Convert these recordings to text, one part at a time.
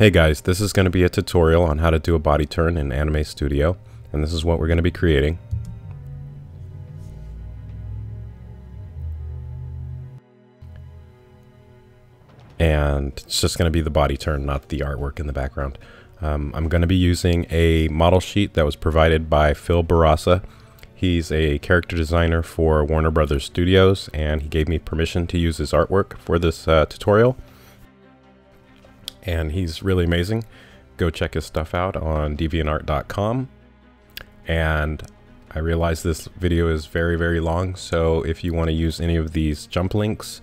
Hey guys, this is going to be a tutorial on how to do a body turn in Anime Studio, and this is what we're going to be creating. And it's just going to be the body turn, not the artwork in the background. I'm going to be using a model sheet that was provided by Phil Barassa. He's a character designer for Warner Brothers Studios, and he gave me permission to use his artwork for this tutorial. And he's really amazing. Go check his stuff out on deviantart.com. And I realize this video is very, very long, so if you want to use any of these jump links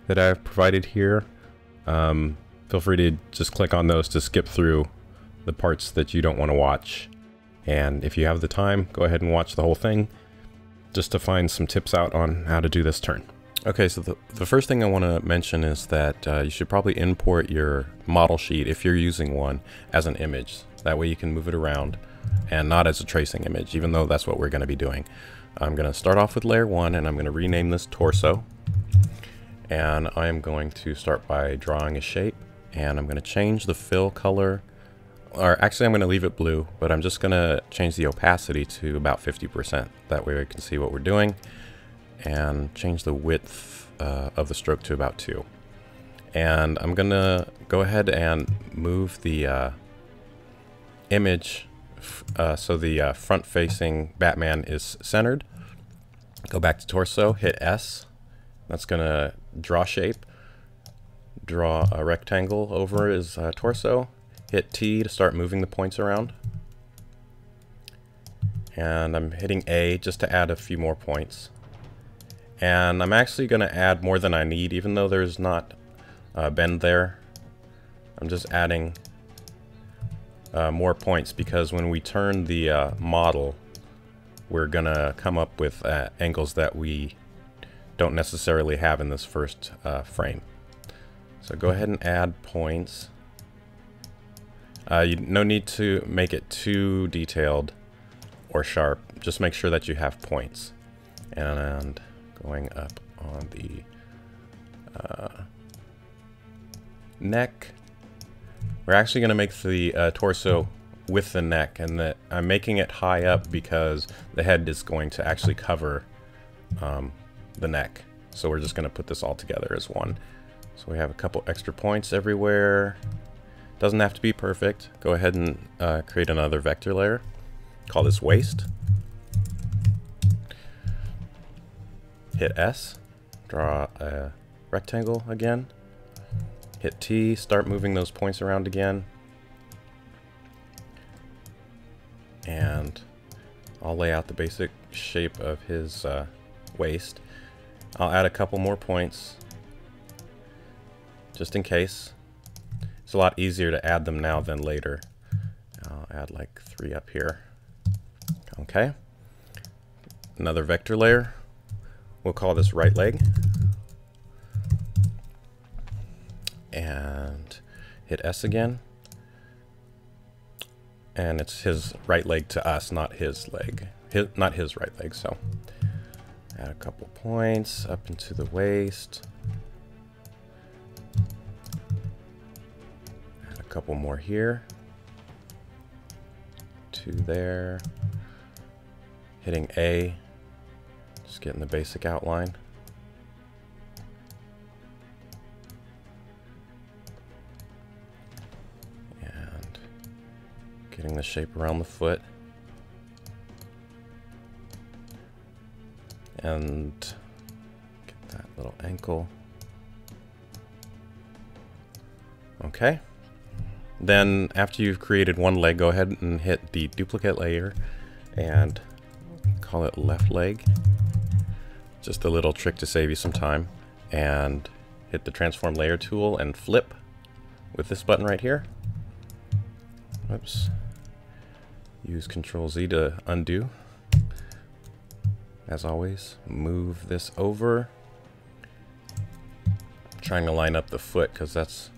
that I've provided here, feel free to just click on those to skip through the parts that you don't want to watch. And if you have the time, go ahead and watch the whole thing just to find some tips out on how to do this turn. Okay, so the first thing I want to mention is that you should probably import your model sheet, if you're using one, as an image. That way you can move it around and not as a tracing image, even though that's what we're going to be doing. I'm going to start off with layer 1, and I'm going to rename this torso. And I am going to start by drawing a shape, and I'm going to change the fill color, or actually I'm going to leave it blue, but I'm just going to change the opacity to about 50%. That way we can see what we're doing. And change the width of the stroke to about 2. And I'm gonna go ahead and move the image so the front facing Batman is centered. Go back to torso, hit S. That's gonna draw shape. Draw a rectangle over his torso. Hit T to start moving the points around. And I'm hitting A just to add a few more points. And I'm actually going to add more than I need, even though there's not a bend there. I'm just adding more points because when we turn the model, we're going to come up with angles that we don't necessarily have in this first frame. So go ahead and add points. No need to make it too detailed or sharp. Just make sure that you have points. And going up on the neck. We're actually going to make the torso with the neck, and I'm making it high up because the head is going to actually cover the neck. So we're just going to put this all together as one. So we have a couple extra points everywhere. Doesn't have to be perfect. Go ahead and create another vector layer. Call this waist. Hit S, draw a rectangle again, hit T, start moving those points around again, and I'll lay out the basic shape of his waist. I'll add a couple more points, just in case. It's a lot easier to add them now than later. I'll add like 3 up here. Okay, another vector layer. We'll call this right leg. And hit S again. And it's his right leg to us, not his leg. Not his right leg, so. Add a couple points up into the waist. Add a couple more here. 2 there. Hitting A. Just getting the basic outline. And getting the shape around the foot. And get that little ankle. Okay. Then after you've created one leg, go ahead and hit the duplicate layer and call it left leg. Just a little trick to save you some time. And hit the transform layer tool and flip with this button right here. Oops. Use Control Z to undo. As always, move this over. I'm trying to line up the foot because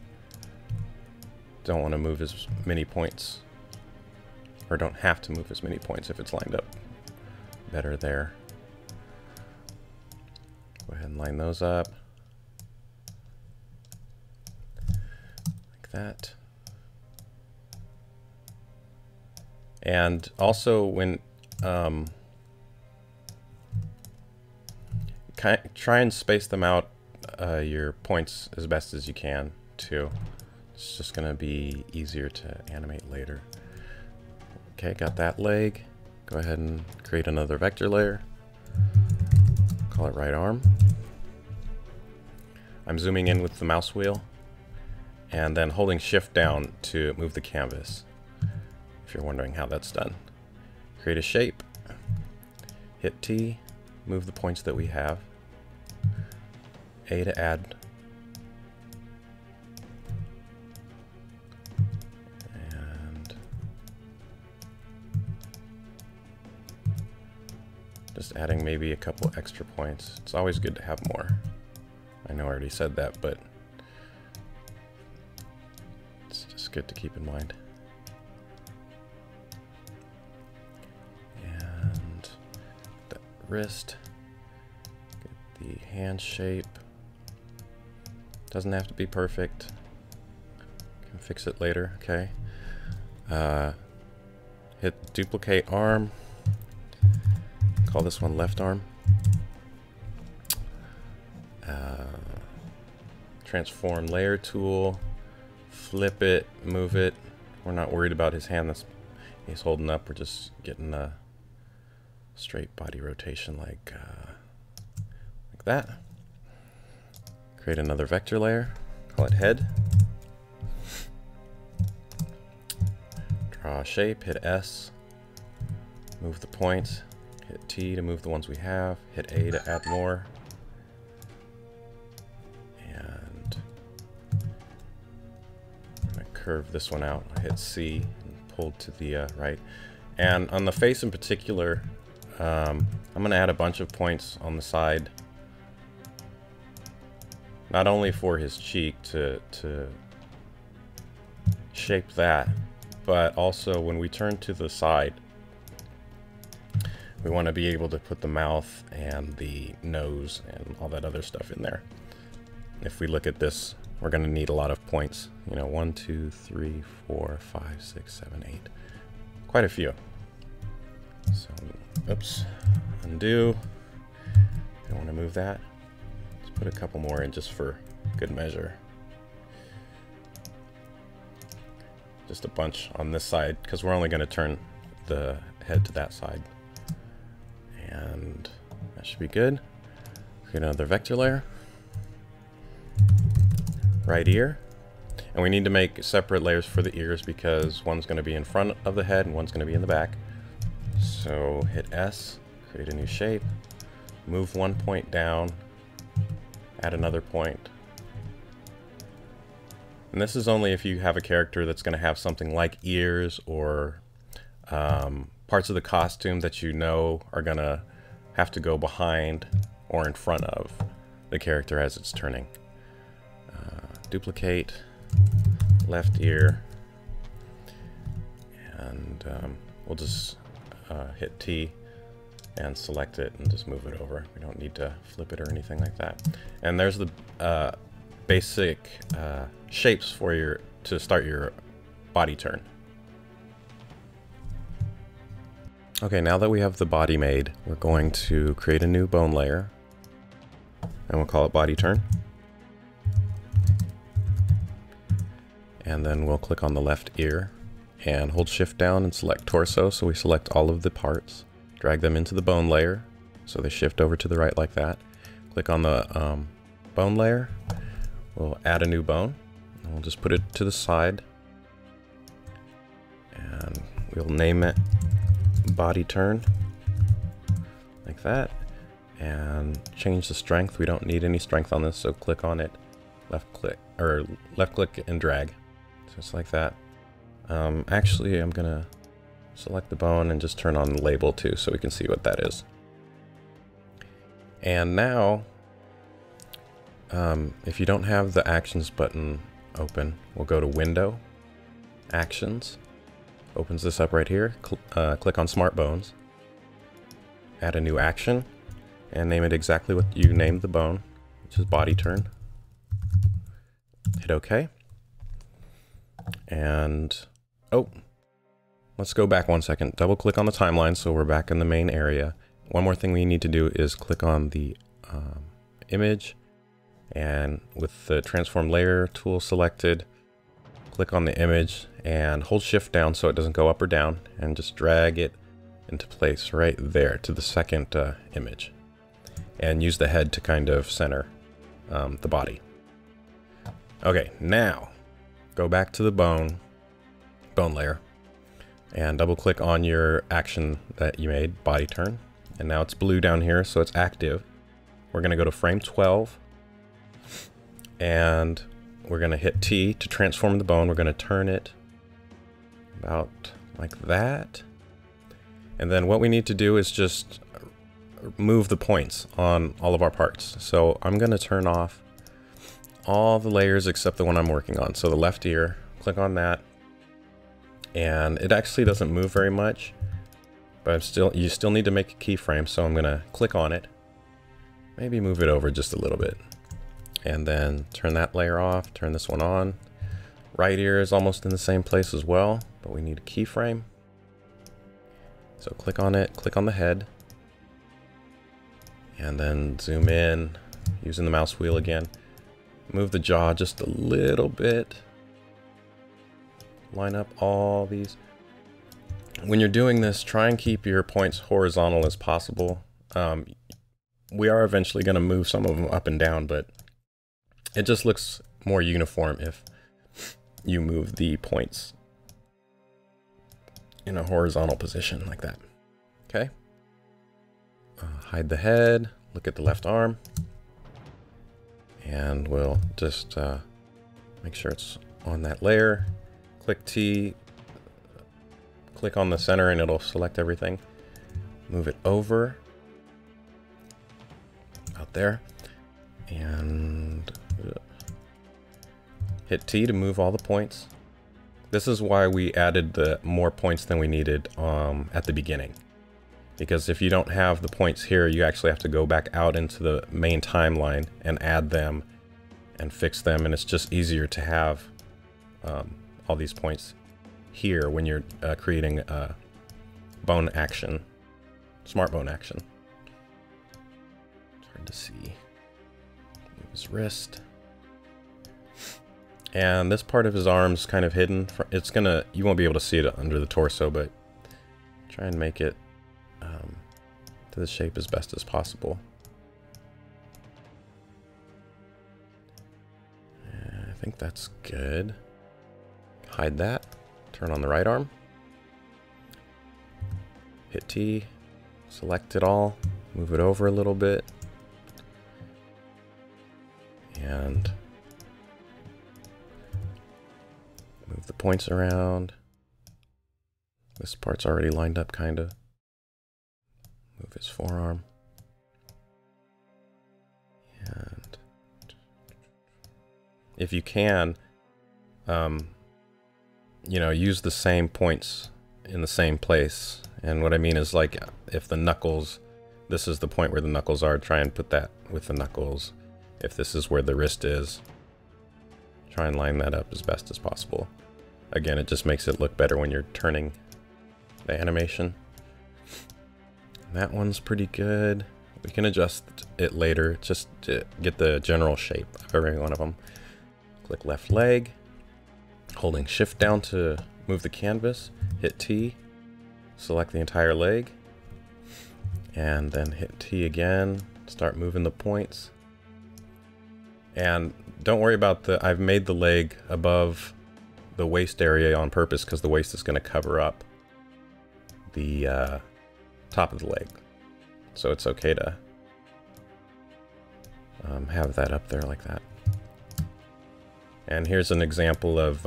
don't want to move as many points, or don't have to move as many points if it's lined up better there. Go ahead and line those up. Like that. And also when try and space them out, your points, as best as you can too. It's just gonna be easier to animate later. Okay, got that leg. Go ahead and create another vector layer. Call it right arm. I'm zooming in with the mouse wheel and then holding shift down to move the canvas, if you're wondering how that's done. Create a shape, hit T, move the points that we have, A to add, and just adding maybe a couple extra points. It's always good to have more. I know I already said that, but it's just good to keep in mind. And the wrist, get the hand shape. Doesn't have to be perfect. Can fix it later, okay. Hit duplicate arm. Call this one left arm. Transform layer tool, flip it, move it. We're not worried about his hand that's he's holding up. We're just getting a straight body rotation like that. Create another vector layer, call it head. Draw a shape, hit S, move the points, hit T to move the ones we have, hit A to add more. Curve this one out. I hit C and pull to the right. And on the face in particular, I'm going to add a bunch of points on the side. Not only for his cheek to shape that, but also when we turn to the side, we want to be able to put the mouth and the nose and all that other stuff in there. If we look at this, we're going to need a lot of points. You know, 1, 2, 3, 4, 5, 6, 7, 8. Quite a few. So, oops. Undo. I want to move that. Let's put a couple more in just for good measure. Just a bunch on this side, because we're only going to turn the head to that side. And that should be good. Create another vector layer. Right ear, and we need to make separate layers for the ears because one's going to be in front of the head and one's going to be in the back. So hit S, create a new shape, move one point down, add another point. And this is only if you have a character that's going to have something like ears or parts of the costume that you know are going to have to go behind or in front of the character as it's turning. Duplicate left ear, and we'll just hit T and select it and just move it over. We don't need to flip it or anything like that. And there's the basic shapes for to start your body turn. Okay, now that we have the body made, we're going to create a new bone layer, and we'll call it body turn. And then we'll click on the left ear and hold shift down and select torso, so we select all of the parts. Drag them into the bone layer so they shift over to the right like that. Click on the bone layer. We'll add a new bone and we'll just put it to the side, and we'll name it body turn like that, and change the strength. We don't need any strength on this, so click on it, left click and drag. Just like that. Actually, I'm gonna select the bone and just turn on the label too so we can see what that is. And now, if you don't have the actions button open, we'll go to Window, Actions, opens this up right here, click on Smart Bones, add a new action, and name it exactly what you named the bone, which is body turn. Hit OK. And, oh, let's go back 1 second. Double click on the timeline so we're back in the main area. One more thing we need to do is click on the image, and with the transform layer tool selected, click on the image and hold shift down so it doesn't go up or down, and just drag it into place right there to the second image, and use the head to kind of center the body. Okay, now go back to the bone layer and double click on your action that you made, body turn, and now it's blue down here, so it's active. We're going to go to frame 12 and we're going to hit T to transform the bone. We're going to turn it about like that, and then what we need to do is just move the points on all of our parts. So I'm going to turn off all the layers except the one I'm working on. So the left ear, click on that, and it actually doesn't move very much, but you still need to make a keyframe. So I'm going to click on it, maybe move it over just a little bit, and then turn that layer off, turn this one on. Right ear is almost in the same place as well, but we need a keyframe. So click on it, click on the head, and then zoom in using the mouse wheel again. Move the jaw just a little bit. Line up all these. When you're doing this, try and keep your points horizontal as possible. We are eventually going to move some of them up and down, but it just looks more uniform if you move the points in a horizontal position like that. Okay. Hide the head, look at the left arm, and we'll just make sure it's on that layer. Click T, click on the center, and it'll select everything. Move it over, out there, and hit T to move all the points. This is why we added the more points than we needed at the beginning. Because if you don't have the points here, you actually have to go back out into the main timeline and add them and fix them, and it's just easier to have all these points here when you're creating bone action, smart bone action. It's hard to see. Move his wrist. And this part of his arm's kind of hidden. You won't be able to see it under the torso, but try and make it to the shape as best as possible. I think that's good. Hide that. Turn on the right arm. Hit T. Select it all. Move it over a little bit. And move the points around. This part's already lined up, kinda. Move his forearm. And if you can, you know, use the same points in the same place. And what I mean is, like, if the knuckles, this is the point where the knuckles are, try and put that with the knuckles. If this is where the wrist is, try and line that up as best as possible. Again, it just makes it look better when you're turning the animation. That one's pretty good. We can adjust it later, just to get the general shape of every one of them. Click left leg, holding shift down to move the canvas, hit T, select the entire leg, and then hit T again, start moving the points. And don't worry about I've made the leg above the waist area on purpose because the waist is going to cover up the top of the leg. So it's okay to have that up there like that. And here's an example of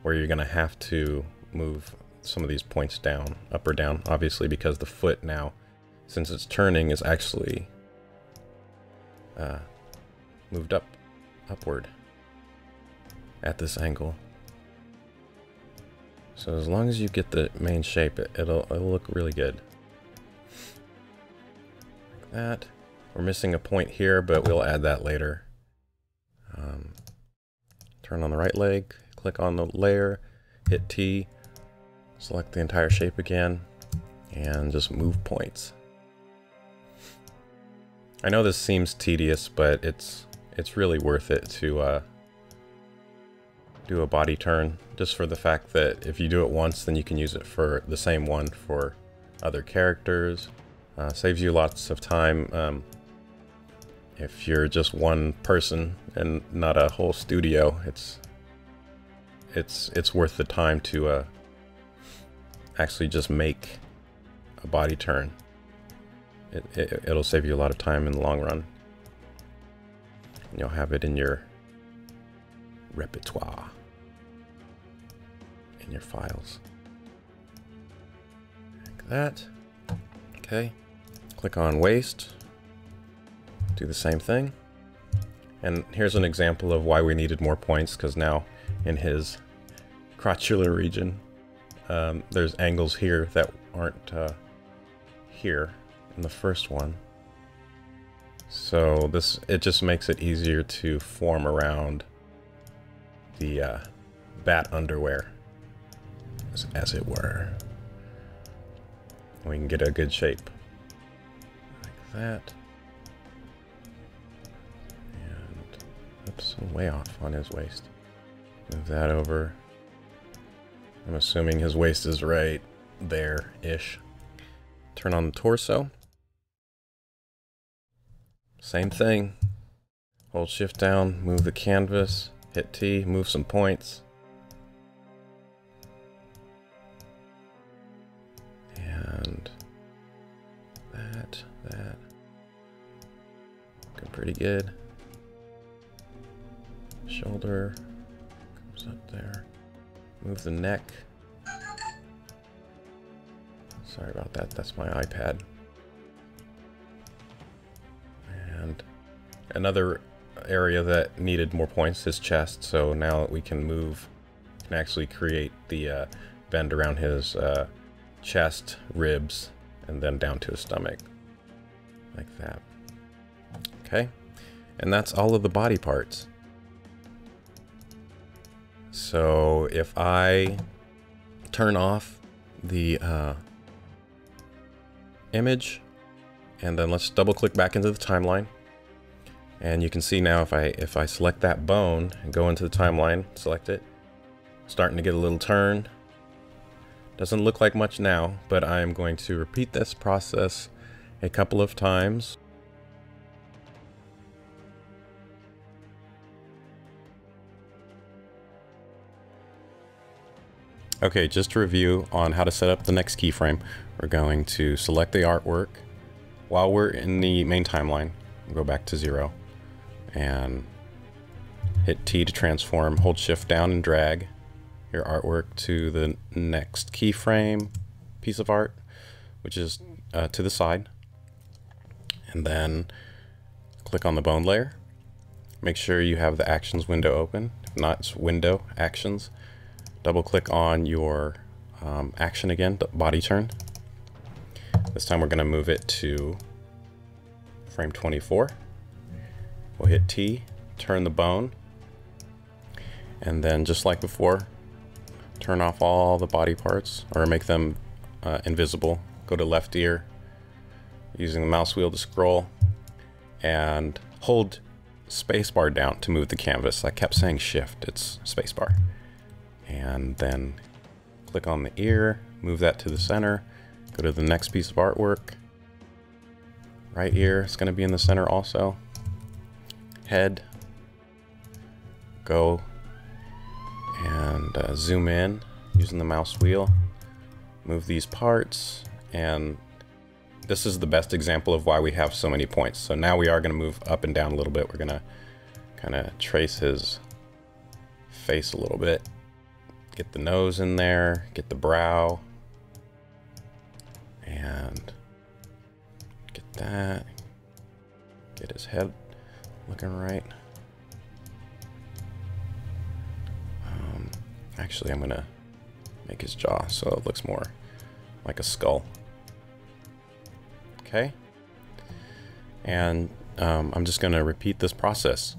where you're going to have to move some of these points down, up or down, obviously, because the foot now, since it's turning, is actually moved upward at this angle. So as long as you get the main shape, it'll look really good. Like that. We're missing a point here, but we'll add that later. Turn on the right leg, click on the layer, hit T, Select the entire shape again and just move points. I know this seems tedious, but it's really worth it to do a body turn, just for the fact that if you do it once, then you can use it for the same one for other characters. Saves you lots of time if you're just one person and not a whole studio. It's worth the time to actually just make a body turn. It'll save you a lot of time in the long run. And you'll have it in your repertoire, in your files. Like that. Okay. Click on waist. Do the same thing. And here's an example of why we needed more points, because now in his crotchular region, there's angles here that aren't here in the first one. So it just makes it easier to form around the bat underwear, as it were. We can get a good shape like that. And oops, I'm way off on his waist. Move that over. I'm assuming his waist is right there-ish. Turn on the torso. Same thing. Hold shift down, move the canvas, hit T, move some points. And that. Looking pretty good. Shoulder comes up there. Move the neck. Sorry about that, that's my iPad. And another area that needed more points is chest, so now we can actually create the bend around his chest, ribs, and then down to his stomach. Like that. Okay, and that's all of the body parts. So if I turn off the image, and then let's double click back into the timeline, and you can see now if I select that bone and go into the timeline, select it, starting to get a little turn. Doesn't look like much now, but I'm going to repeat this process a couple of times. Okay, just to review on how to set up the next keyframe, we're going to select the artwork. While we're in the main timeline, we'll go back to 0 and hit T to transform, hold shift down and drag your artwork to the next keyframe piece of art, which is to the side, and then click on the bone layer. Make sure you have the actions window open. If not, it's window actions. Double click on your action again, the body turn. This time we're going to move it to frame 24. We'll hit T, turn the bone, and then just like before, turn off all the body parts or make them invisible. Go to left ear using the mouse wheel to scroll, and hold spacebar down to move the canvas. I kept saying shift, it's spacebar. And then click on the ear, move that to the center, go to the next piece of artwork. Right ear is going to be in the center also. Head, go and zoom in using the mouse wheel. Move these parts, and this is the best example of why we have so many points. So now we are going to move up and down a little bit. We're going to kind of trace his face a little bit. Get the nose in there, get the brow, and get that. Get his head looking right. Actually, I'm gonna make his jaw so it looks more like a skull. Okay. And I'm just gonna repeat this process.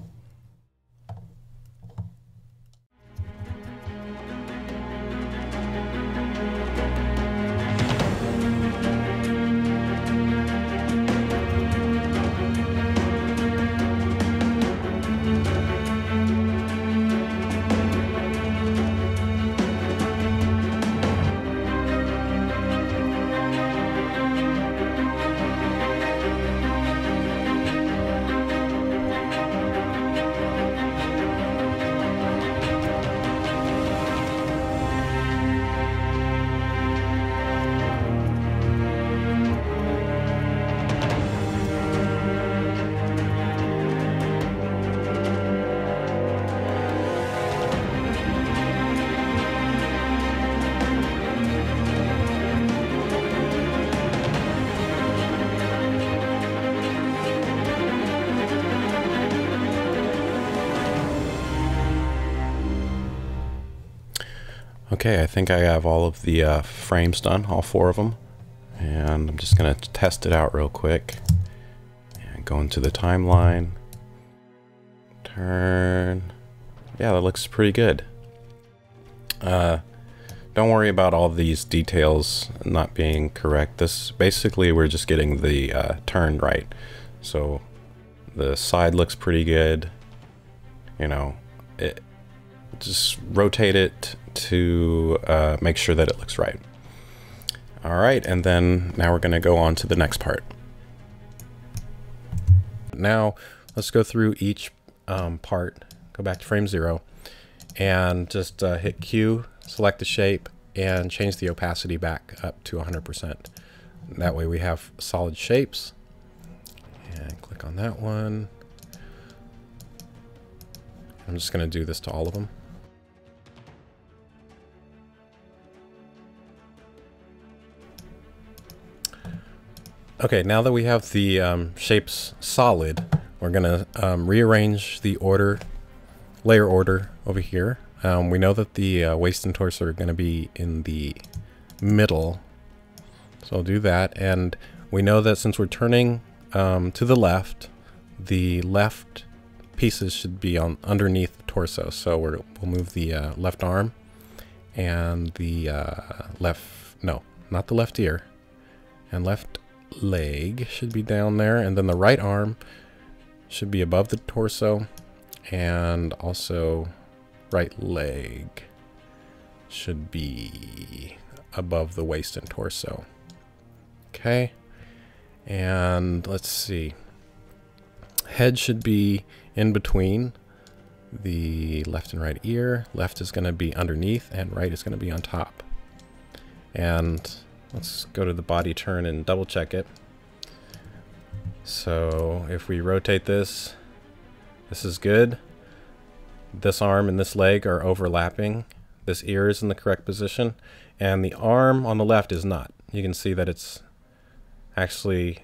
Okay, I think I have all of the frames done, all 4 of them. And I'm just going to test it out real quick. And go into the timeline. Turn. Yeah, that looks pretty good. Don't worry about all these details not being correct. This basically we're just getting the turn right. So the side looks pretty good. You know, just rotate it to make sure that it looks right. All right, and then now we're going to go on to the next part. Now let's go through each part. Go back to frame 0 and just hit Q, select the shape, and change the opacity back up to 100%. That way we have solid shapes. And click on that one. I'm just going to do this to all of them. Okay, now that we have the shapes solid, we're going to rearrange the layer order over here. We know that the waist and torso are going to be in the middle, so I'll do that. And we know that since we're turning to the left pieces should be underneath the torso. So we'll move the left arm and the not the left ear, and left leg should be down there, and then the right arm should be above the torso, and also right leg should be above the waist and torso. Okay, and let's see, head should be in between the left and right ear. Left is going to be underneath and right is going to be on top. And let's go to the body turn and double check it. So if we rotate this, this is good. This arm and this leg are overlapping. This ear is in the correct position, and the arm on the left is not. You can see that it's actually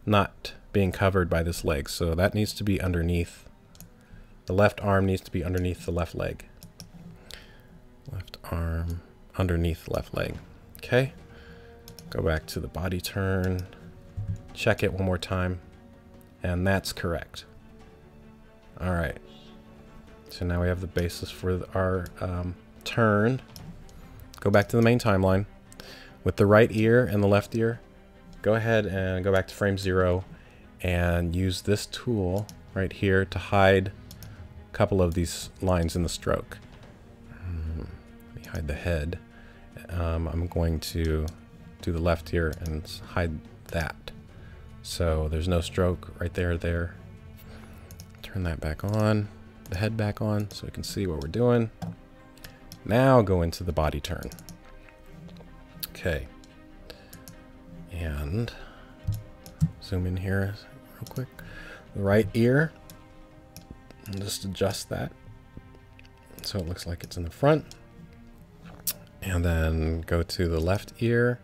not being covered by this leg, so that needs to be underneath. The left arm needs to be underneath the left leg. Left arm underneath the left leg. Okay, go back to the body turn, check it one more time, and that's correct. All right, so now we have the basis for our turn. Go back to the main timeline. With the right ear and the left ear, go ahead and go back to frame 0 and use this tool right here to hide a couple of these lines in the stroke. Let me hide the head. I'm going to do the left ear and hide that. So there's no stroke right there. Turn that back on, the head back on, so we can see what we're doing. Now go into the body turn. Okay. And zoom in here real quick. The right ear, and just adjust that so it looks like it's in the front. And then go to the left ear,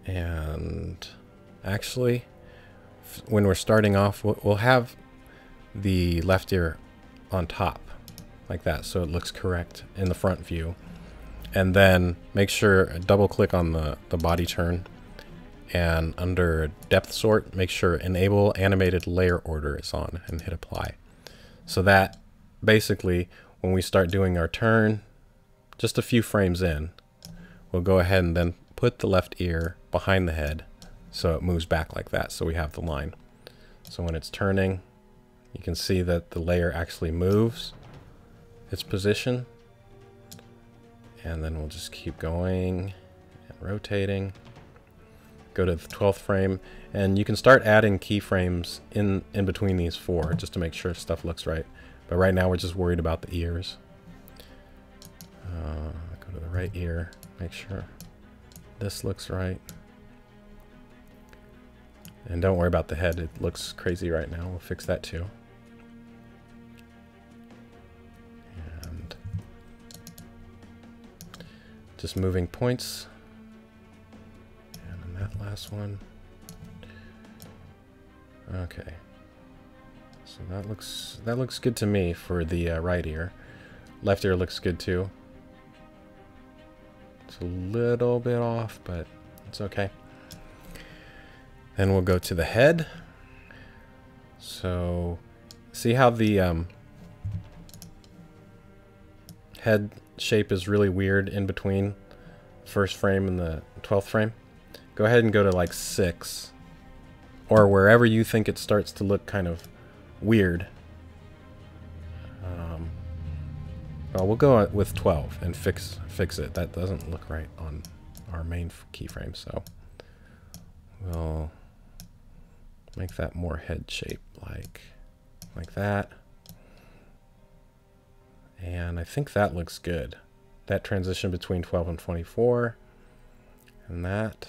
and actually when we're starting off, we'll have the left ear on top like that, so it looks correct in the front view. And then make sure, double click on the body turn, and under depth sort, make sure enable animated layer order is on and hit apply. So that basically when we start doing our turn, just a few frames in, we'll go ahead and then put the left ear behind the head so it moves back like that, so we have the line. So when it's turning, you can see that the layer actually moves its position. And then we'll just keep going and rotating. Go to the 12th frame, and you can start adding keyframes in between these 4 just to make sure stuff looks right. But right now we're just worried about the ears. Go to the right ear, make sure this looks right. And don't worry about the head, it looks crazy right now. We'll fix that too. And just moving points. And then that last one. Okay. So that looks good to me for the right ear. Left ear looks good too. It's a little bit off, but it's okay. Then we'll go to the head. So see how the head shape is really weird in between first frame and the 12th frame? Go ahead and go to like 6, or wherever you think it starts to look kind of weird. Well, we'll go with 12 and fix it. That doesn't look right on our main keyframe, so we'll make that more head shape, like that. And I think that looks good. That transition between 12 and 24, and that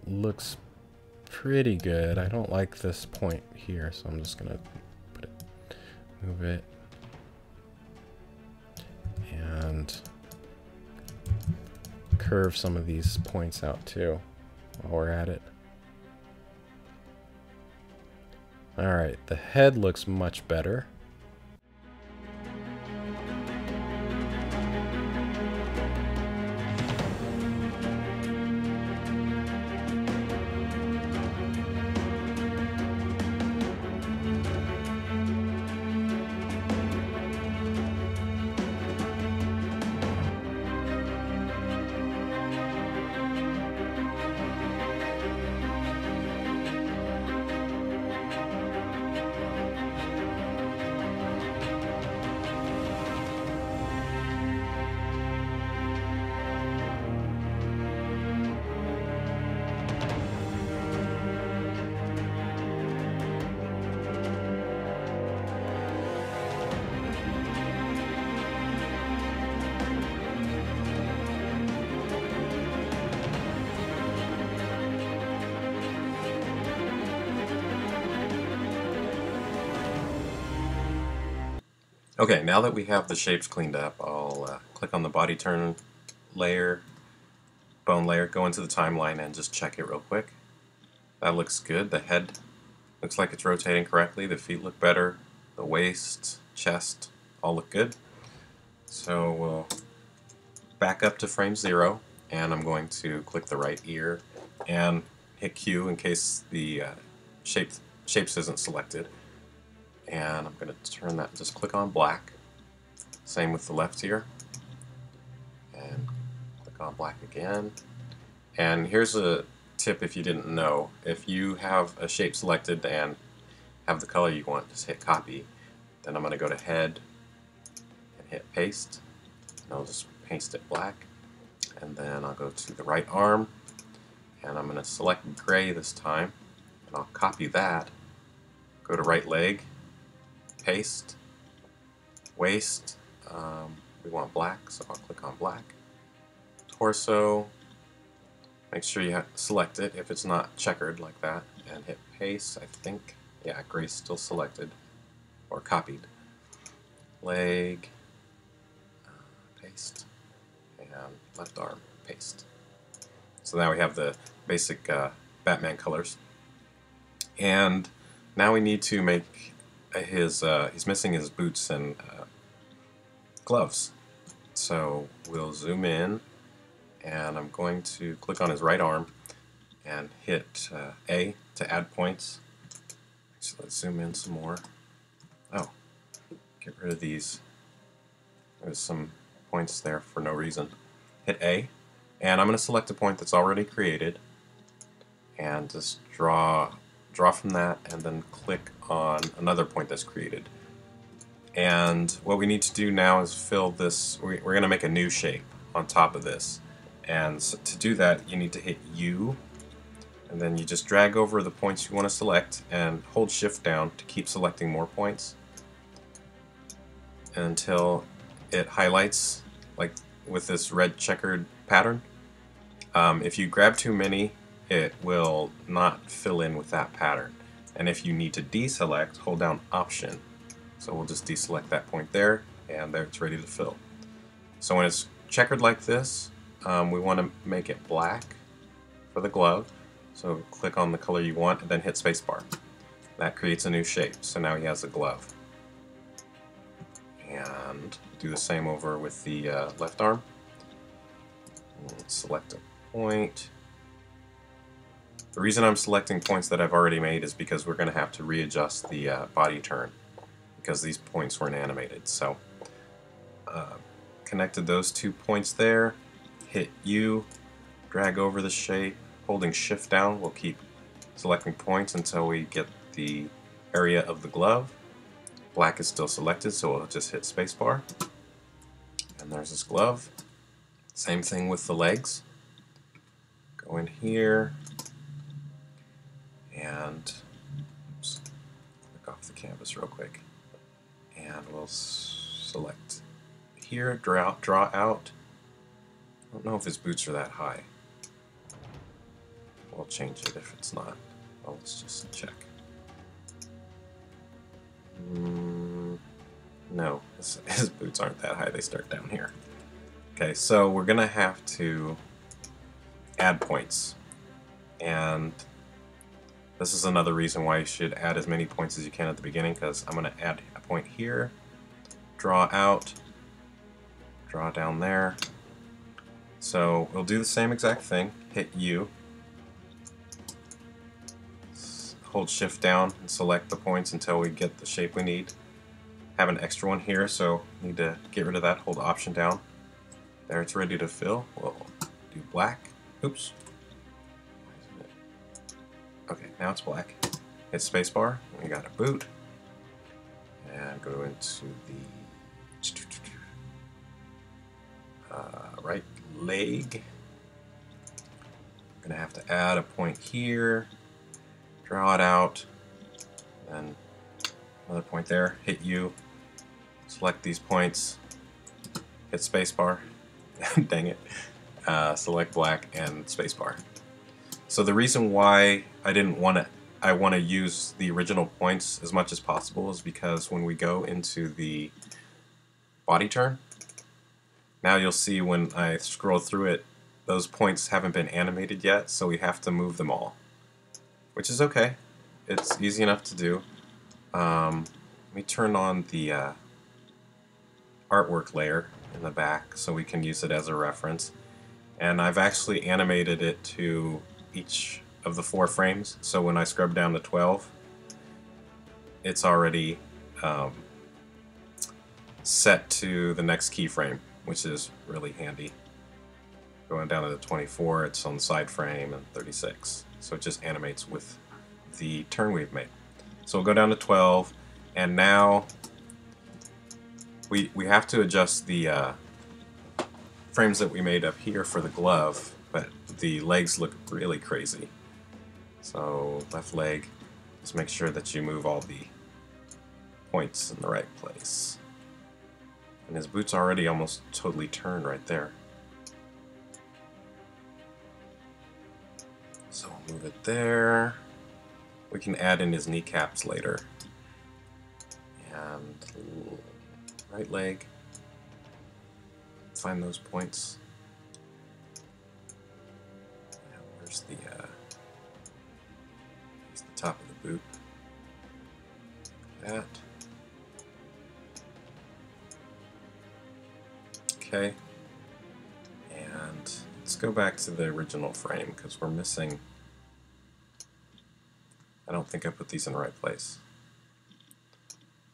looks pretty good. I don't like this point here, so I'm just gonna move it and curve some of these points out too while we're at it. Alright, the head looks much better. Okay, now that we have the shapes cleaned up, I'll click on the body turn layer, bone layer, go into the timeline and just check it real quick. That looks good. The head looks like it's rotating correctly. The feet look better. The waist, chest, all look good. So we'll back up to frame 0, and I'm going to click the right ear and hit Q in case the shapes isn't selected. And I'm going to turn that, just click on black. Same with the left ear. And click on black again. And here's a tip if you didn't know. If you have a shape selected and have the color you want, just hit copy. Then I'm going to go to head and hit paste. And I'll just paste it black. And then I'll go to the right arm. And I'm going to select gray this time. And I'll copy that. Go to right leg. Paste, waist, we want black, so I'll click on black. Torso, make sure you select it if it's not checkered like that, and hit paste. I think, yeah, gray's still selected or copied. Leg, paste, and left arm, paste. So now we have the basic Batman colors. And now we need to make he's missing his boots and gloves. So we'll zoom in, and I'm going to click on his right arm and hit A to add points. So let's zoom in some more. Oh, get rid of these. There's some points there for no reason. Hit A, and I'm going to select a point that's already created and just draw from that, and then click on another point that's created. And what we need to do now is fill this. We're going to make a new shape on top of this, and so to do that you need to hit U, and then you just drag over the points you want to select and hold shift down to keep selecting more points until it highlights like with this red checkered pattern. If you grab too many, it will not fill in with that pattern. And if you need to deselect, hold down Option. So we'll just deselect that point there, and there it's ready to fill. So when it's checkered like this, we want to make it black for the glove. So click on the color you want and then hit spacebar. That creates a new shape. So now he has a glove. And do the same over with the left arm. Select a point. The reason I'm selecting points that I've already made is because we're going to have to readjust the body turn because these points weren't animated. So connected those 2 points there, hit U, drag over the shape, holding shift down. We'll keep selecting points until we get the area of the glove. Black is still selected, so we'll just hit spacebar. And there's this glove. Same thing with the legs. Go in here and oops, click off the canvas real quick. And we'll select here, draw out. I don't know if his boots are that high. We'll change it if it's not. Well, let's just check. No, his boots aren't that high. They start down here. Okay, so we're going to have to add points. And this is another reason why you should add as many points as you can at the beginning, because I'm going to add a point here, draw out, draw down there. So we'll do the same exact thing. Hit U, hold shift down and select the points until we get the shape we need. Have an extra one here, so need to get rid of that. Hold option down. There, it's ready to fill. We'll do black. Oops. Okay, now it's black. Hit spacebar. We got a boot. And go into the right leg. I'm going to have to add a point here. Draw it out. Then another point there. Hit U. Select these points. Hit spacebar. Dang it. Select black and spacebar. So the reason why I want to use the original points as much as possible is because when we go into the body turn, now you'll see when I scroll through it, those points haven't been animated yet, so we have to move them all, which is okay. It's easy enough to do. Let me turn on the artwork layer in the back so we can use it as a reference. And I've actually animated it to each of the 4 frames, so when I scrub down to 12, it's already set to the next keyframe, which is really handy. Going down to the 24, it's on the side frame, and 36. So it just animates with the turn we've made. So we'll go down to 12, and now we have to adjust the frames that we made up here for the glove, but the legs look really crazy. So left leg, just make sure that you move all the points in the right place. And his boot's already almost totally turned right there. So we'll move it there. We can add in his kneecaps later. And right leg. Find those points. Now, where's the top of the boot? That. Okay. And let's go back to the original frame because we're missing. I don't think I put these in the right place.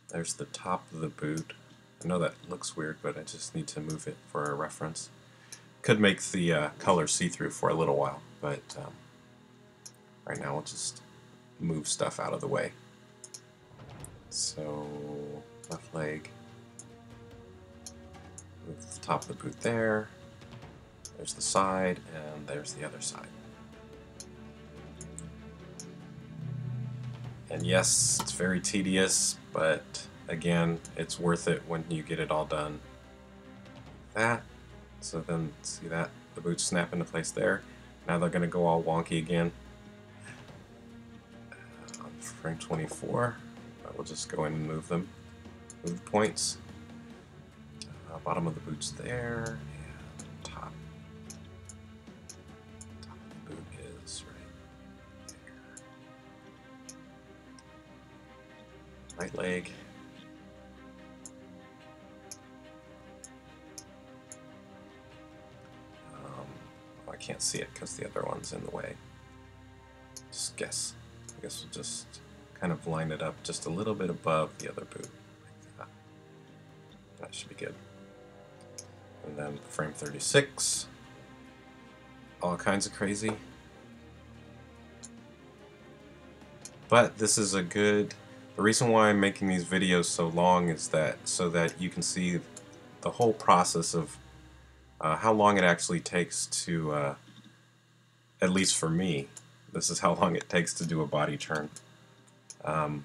There's the top of the boot. I know that looks weird, but I just need to move it for a reference. Could make the color see-through for a little while, but right now we'll just move stuff out of the way. So left leg, move the top of the boot there. There's the side, and there's the other side. And yes, it's very tedious, but again, it's worth it when you get it all done. That. So then, see that? The boots snap into place there. Now they're going to go all wonky again. On frame 24, we'll just go in and move them. Move the points. Bottom of the boots there, and top. Top of the boot is right there. Right leg. can't see it because the other one's in the way. Just guess. I guess we'll just kind of line it up just a little bit above the other boot. Like that. That should be good. And then frame 36. All kinds of crazy. But this is a good... The reason why I'm making these videos so long is that so that you can see the whole process of how long it actually takes to, at least for me, this is how long it takes to do a body turn. I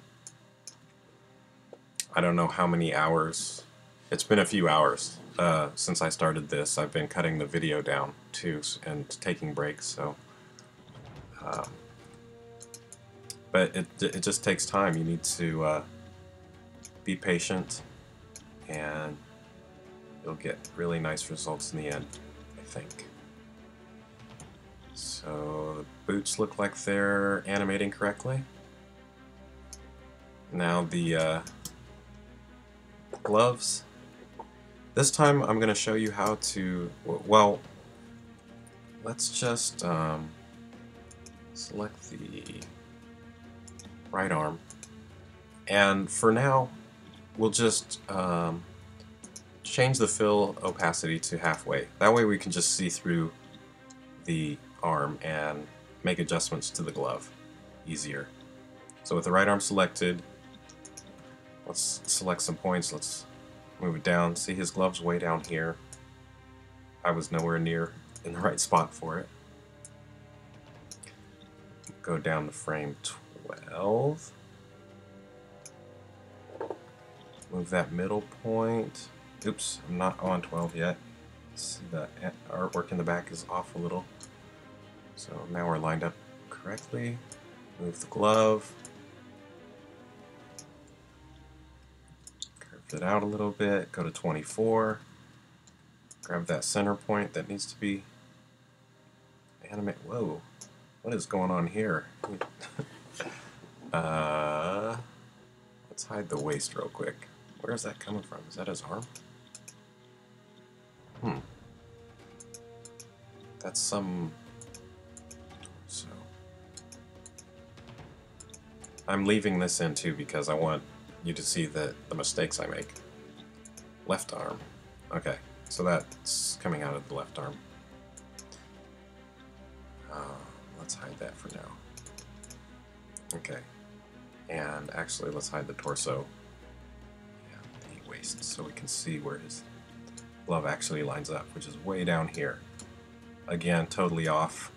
don't know how many hours. It's been a few hours since I started this. I've been cutting the video down too and taking breaks, so but it just takes time. You need to be patient, and you'll get really nice results in the end, I think. So the boots look like they're animating correctly. Now the gloves. This time I'm going to show you how to, well, let's just select the right arm, and for now we'll just change the fill opacity to halfway. That way we can just see through the arm and make adjustments to the glove easier. So with the right arm selected, let's select some points. Let's move it down. See, his glove's way down here. I was nowhere near in the right spot for it. Go down to frame 12. Move that middle point. Oops, I'm not on 12 yet. See, the artwork in the back is off a little. So now we're lined up correctly. Move the glove. Curve it out a little bit. Go to 24. Grab that center point that needs to be animate. Whoa, what is going on here? Let's hide the waist real quick. Where is that coming from? Is that his arm? That's some... So I'm leaving this in too because I want you to see the mistakes I make. Left arm. Okay, so that's coming out of the left arm. Let's hide that for now. Okay, and actually let's hide the torso and the waist so we can see where his glove actually lines up, which is way down here. Again, totally off.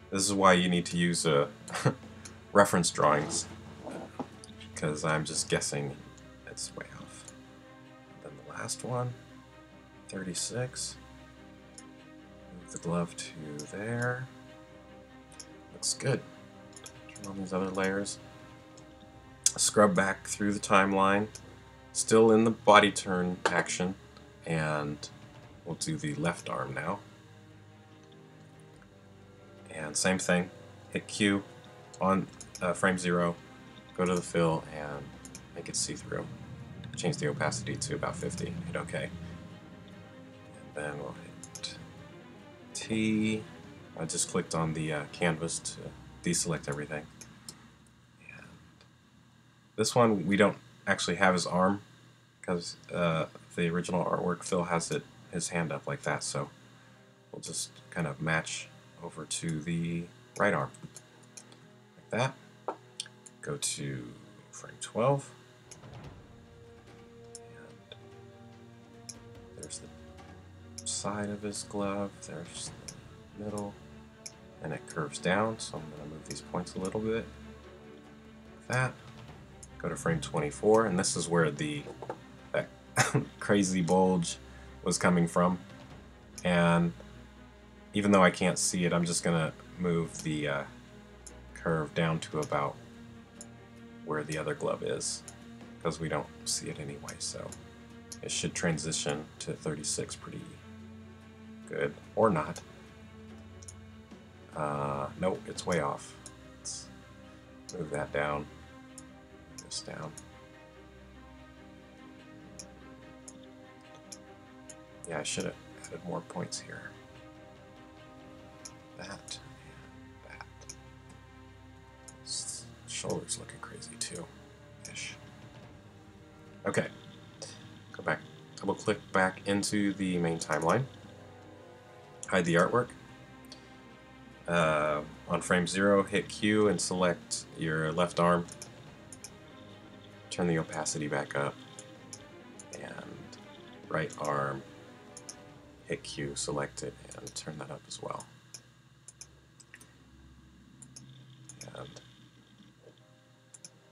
This is why you need to use reference drawings, because I'm just guessing it's way off. And then the last one, 36. Move the glove to there. Looks good. Turn on these other layers. Scrub back through the timeline. Still in the body turn action, and we'll do the left arm now. And same thing, hit Q on frame 0, go to the fill and make it see-through. Change the opacity to about 50, hit OK. And then we'll hit T. I just clicked on the canvas to deselect everything. And this one we don't actually have his arm because the original artwork Phil has his hand up like that, so we'll just kind of match over to the right arm like that. Go to frame 12, and there's the side of his glove, there's the middle, and it curves down, so I'm going to move these points a little bit like that. Go to frame 24, and this is where that crazy bulge was coming from, and even though I can't see it, I'm just going to move the curve down to about where the other glove is, because we don't see it anyway, so it should transition to 36 pretty good, or not. Nope, it's way off. Let's move that down, this down. Yeah, I should have added more points here. that, and that. His shoulder's looking crazy too, ish. Okay, go back, double click back into the main timeline, hide the artwork. On frame 0, hit Q and select your left arm. Turn the opacity back up. And right arm, hit Q, select it, and turn that up as well. And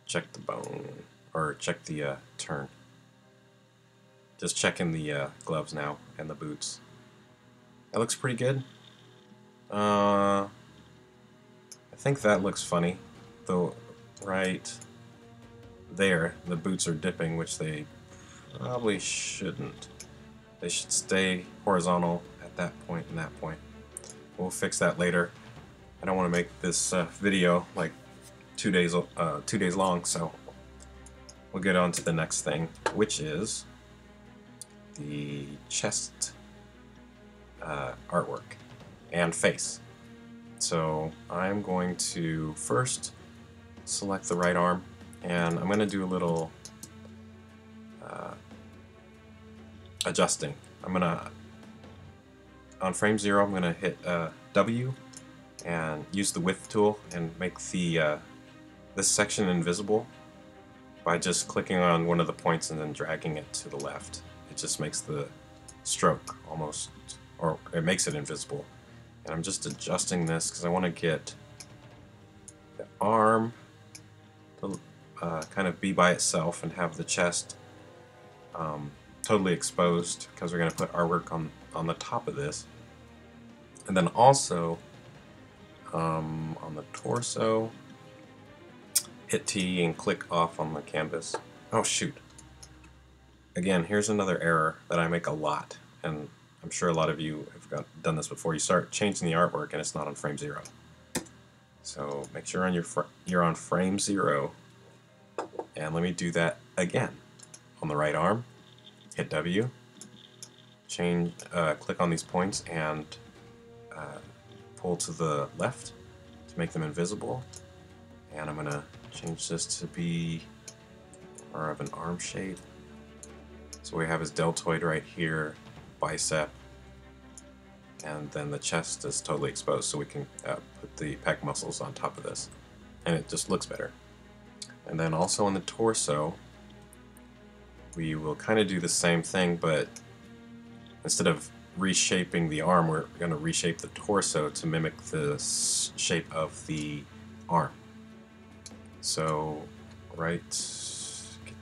check the bone, or check the turn. Just checking the gloves now and the boots. That looks pretty good. I think that looks funny, though. Right there, the boots are dipping, which they probably shouldn't. They should stay horizontal at that point and that point. We'll fix that later. I don't want to make this video like 2 days long, so we'll get on to the next thing, which is the chest artwork and face. So I'm going to first select the right arm, and I'm going to do a little adjusting. On frame 0, I'm going to hit W and use the width tool and make the this section invisible by just clicking on one of the points and then dragging it to the left. It just makes the stroke almost, or it makes it invisible. And I'm just adjusting this because I want to get the arm to kind of be by itself and have the chest totally exposed, because we're going to put artwork on the top of this. And then also on the torso, hit T and click off on the canvas. Oh shoot. Again, here's another error that I make a lot, and I'm sure a lot of you have done this before. You start changing the artwork and it's not on frame 0. So make sure you're on frame 0, and let me do that again. On the right arm, hit W, click on these points and pull to the left to make them invisible. And I'm going to change this to be more of an arm shape. So we have his deltoid right here, bicep, and then the chest is totally exposed, so we can put the pec muscles on top of this, and it just looks better. And then also on the torso, we will kind of do the same thing, but instead of reshaping the arm, we're going to reshape the torso to mimic the shape of the arm. So get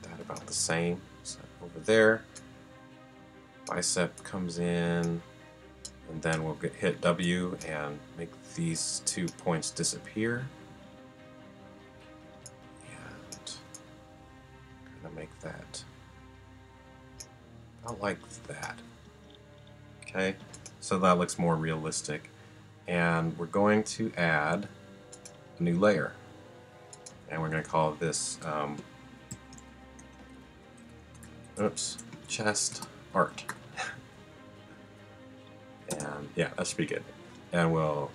that about the same. So over there, bicep comes in, and then we'll hit W and make these 2 points disappear. And kind of make that about like that. Okay, so that looks more realistic. And we're going to add a new layer. And we're going to call this chest art. And yeah, that should be good. And we'll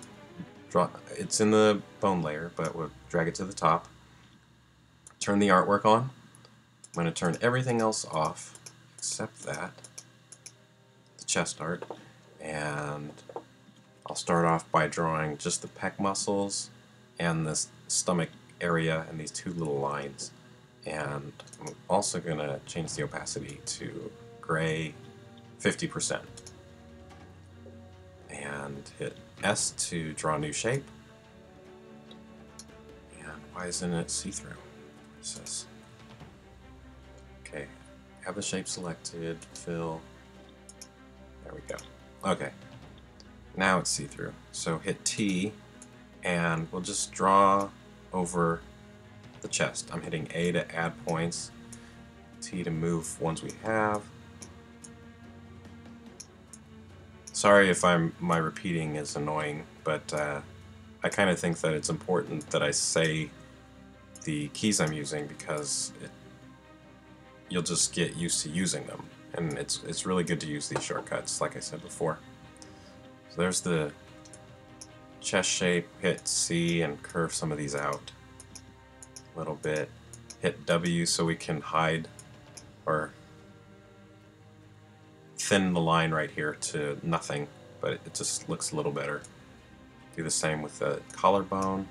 draw, it's in the bone layer, but we'll drag it to the top. Turn the artwork on. I'm going to turn everything else off except that, the chest art. And I'll start off by drawing just the pec muscles and this stomach area and these 2 little lines. And I'm also going to change the opacity to gray 50%. And hit S to draw a new shape. And why isn't it see-through? What is this? Okay, have the shape selected, fill. There we go. Okay, now it's see-through. So hit T, and we'll just draw over the chest. I'm hitting A to add points, T to move ones we have. Sorry if my repeating is annoying, but I kind of think that it's important that I say the keys I'm using, because you'll just get used to using them, and it's really good to use these shortcuts, like I said before. So there's the chest shape, hit C and curve some of these out a little bit. Hit W so we can hide or thin the line right here to nothing, but it just looks a little better. Do the same with the collarbone,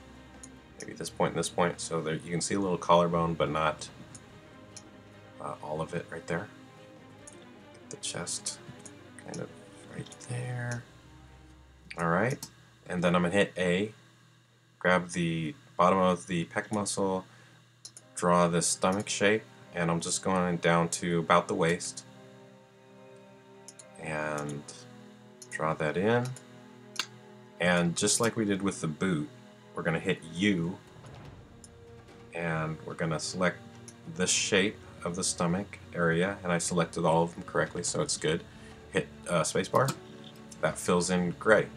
maybe this point and this point, so there you can see a little collarbone but not all of it right there. Get the chest kind of right there. Alright, and then I'm going to hit A, grab the bottom of the pec muscle, draw this stomach shape, and I'm just going down to about the waist and draw that in. And just like we did with the boot, we're going to hit U and we're going to select this shape of the stomach area, and I selected all of them correctly, so it's good. Hit spacebar. That fills in gray.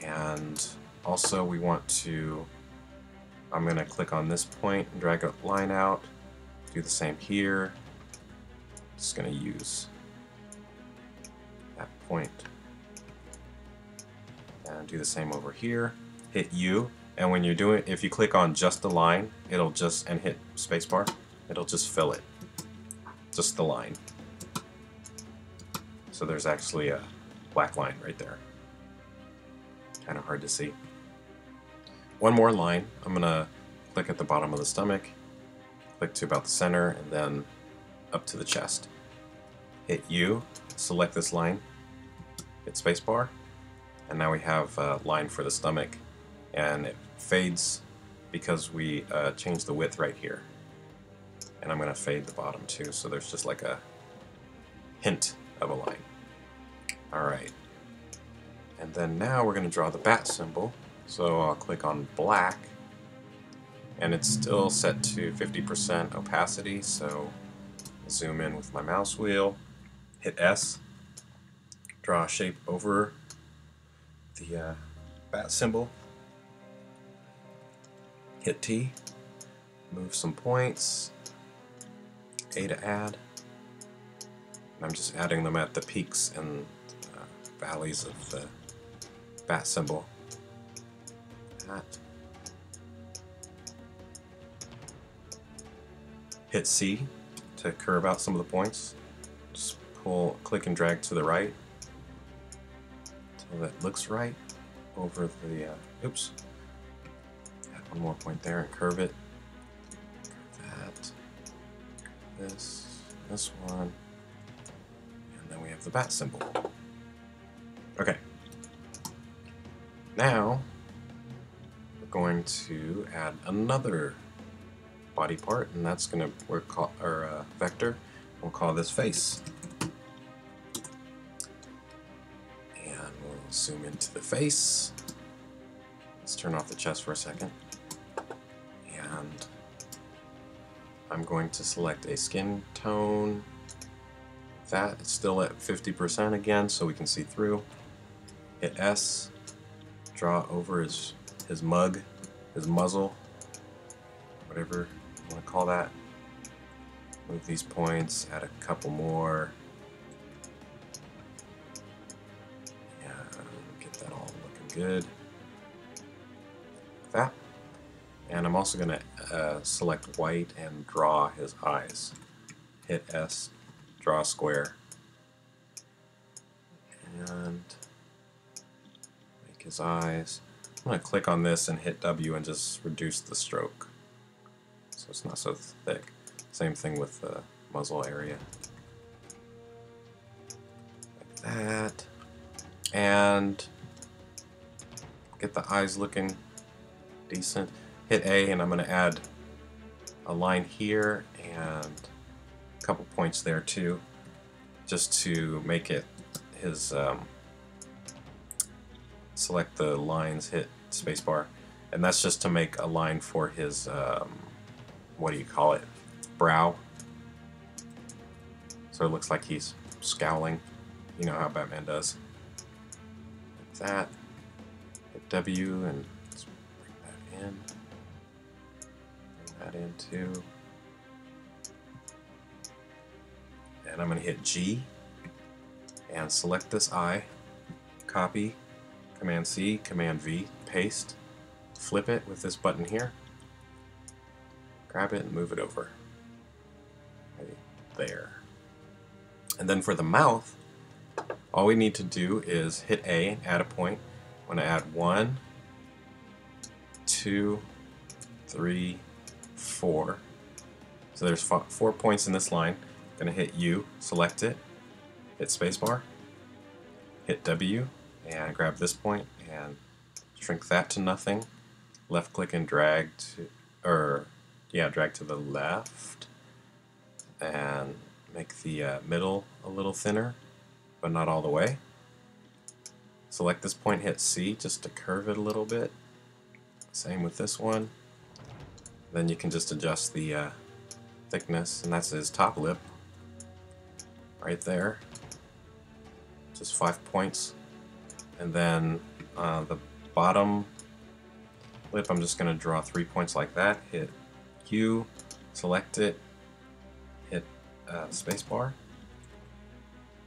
And also we want to, I'm going to click on this point and drag a line out, do the same here. Just going to use that point and do the same over here. Hit U, and when you're doing, if you click on just the line, it'll just, and hit spacebar, it'll just fill it, just the line. So there's actually a black line right there. Kind of hard to see. One more line. I'm gonna click at the bottom of the stomach, click to about the center, and then up to the chest. Hit U, select this line, hit spacebar, and now we have a line for the stomach, and it fades because we changed the width right here. And I'm gonna fade the bottom too, so there's just like a hint of a line. Alright. And then now we're going to draw the bat symbol. So I'll click on black, and it's still set to 50% opacity, so I'll zoom in with my mouse wheel, hit S, draw a shape over the bat symbol, hit T, move some points, A to add, and I'm just adding them at the peaks and valleys of the bat symbol. That. Hit C to curve out some of the points. Just pull, click and drag to the right until that looks right over the, oops. Add one more point there and curve it. Curve that. This one. And then we have the bat symbol. Okay. Now, we're going to add another body part, and that's going to our vector. We'll call this face. And we'll zoom into the face. Let's turn off the chest for a second. And I'm going to select a skin tone. That is still at 50% again, so we can see through. Hit S. Draw over his mug, his muzzle, whatever you want to call that. Move these points, add a couple more. Yeah, get that all looking good. Like that. And I'm also going to select white and draw his eyes. Hit S, draw a square. And his eyes. I'm going to click on this and hit W and just reduce the stroke so it's not so thick. Same thing with the muzzle area. Like that. And get the eyes looking decent. Hit A, and I'm going to add a line here and a couple points there too, just to make it his select the lines, hit spacebar, and that's just to make a line for his what do you call it, brow, so it looks like he's scowling, you know how Batman does. Like that. Hit W and let's bring that in, bring that in too, and I'm going to hit G and select this eye, copy, Command C, Command V, paste, flip it with this button here, grab it and move it over. Right there. And then for the mouth, all we need to do is hit A and add a point. I'm going to add 1, 2, 3, 4. So there's 4 points in this line. I'm going to hit U, select it, hit spacebar, hit W, and grab this point and shrink that to nothing. Left click and drag to, drag to the left, and make the middle a little thinner, but not all the way. Select this point, hit C just to curve it a little bit. Same with this one. Then you can just adjust the thickness, and that's his top lip right there. Just 5 points. And then the bottom lip, I'm just going to draw 3 points like that. Hit U, select it, hit spacebar,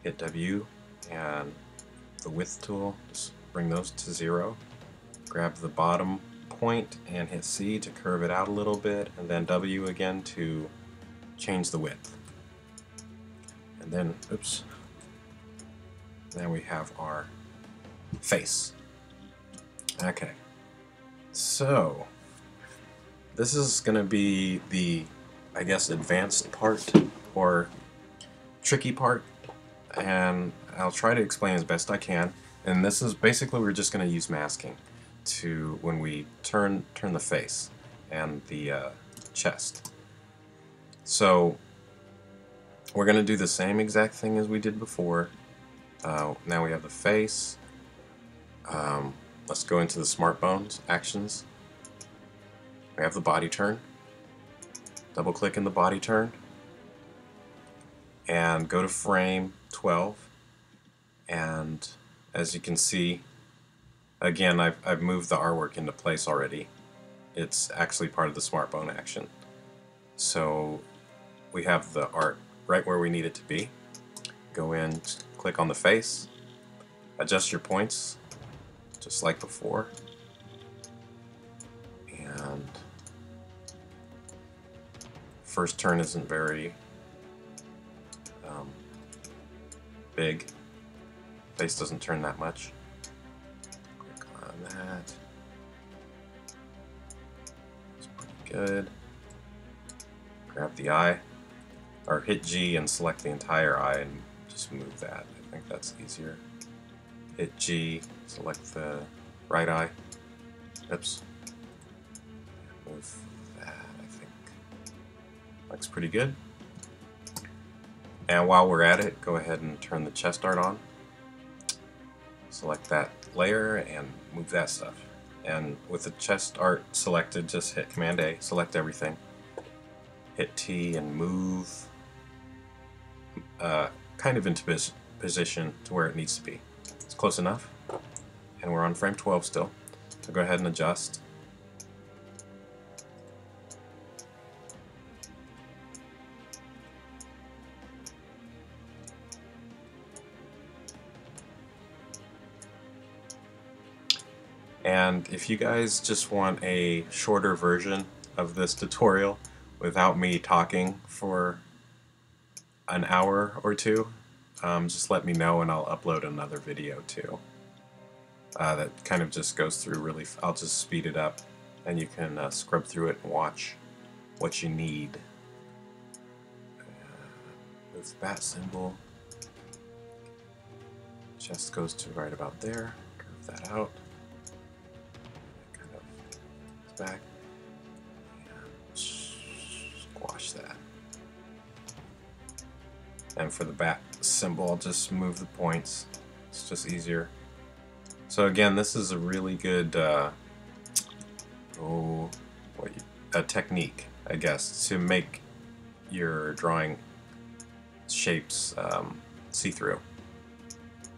hit W, and the width tool, just bring those to 0. Grab the bottom point and hit C to curve it out a little bit, and then W again to change the width. And then, oops, now we have our face. Okay, so this is going to be the, I guess, advanced part or tricky part, and I'll try to explain as best I can. And this is basically, we're just going to use masking to when we turn the face and the chest. So we're going to do the same exact thing as we did before. Now we have the face. Let's go into the smart bones actions. We have the body turn. Double click in the body turn and go to frame 12, and as you can see, again, I've moved the artwork into place already. It's actually part of the smart bone action. So we have the art right where we need it to be. Go in, click on the face, adjust your points just like before, and first turn isn't very big. Face doesn't turn that much. Click on that. It's pretty good. Grab the eye, or hit G and select the entire eye and just move that. I think that's easier. Hit G, select the right eye. Oops. Move that, I think. Looks pretty good. And while we're at it, go ahead and turn the chest art on. Select that layer and move that stuff. And with the chest art selected, just hit Command A, select everything. Hit T and move kind of into position to where it needs to be. It's close enough. And we're on frame 12 still. So go ahead and adjust. And if you guys just want a shorter version of this tutorial without me talking for an hour or two, just let me know and I'll upload another video too. That kind of just goes through really, I'll just speed it up and you can scrub through it and watch what you need. Move the bat symbol. Chest goes to right about there. Curve that out. Kind of back. And squash that. And for the bat symbol, I'll just move the points. It's just easier. So again, this is a really good technique, I guess, to make your drawing shapes see-through.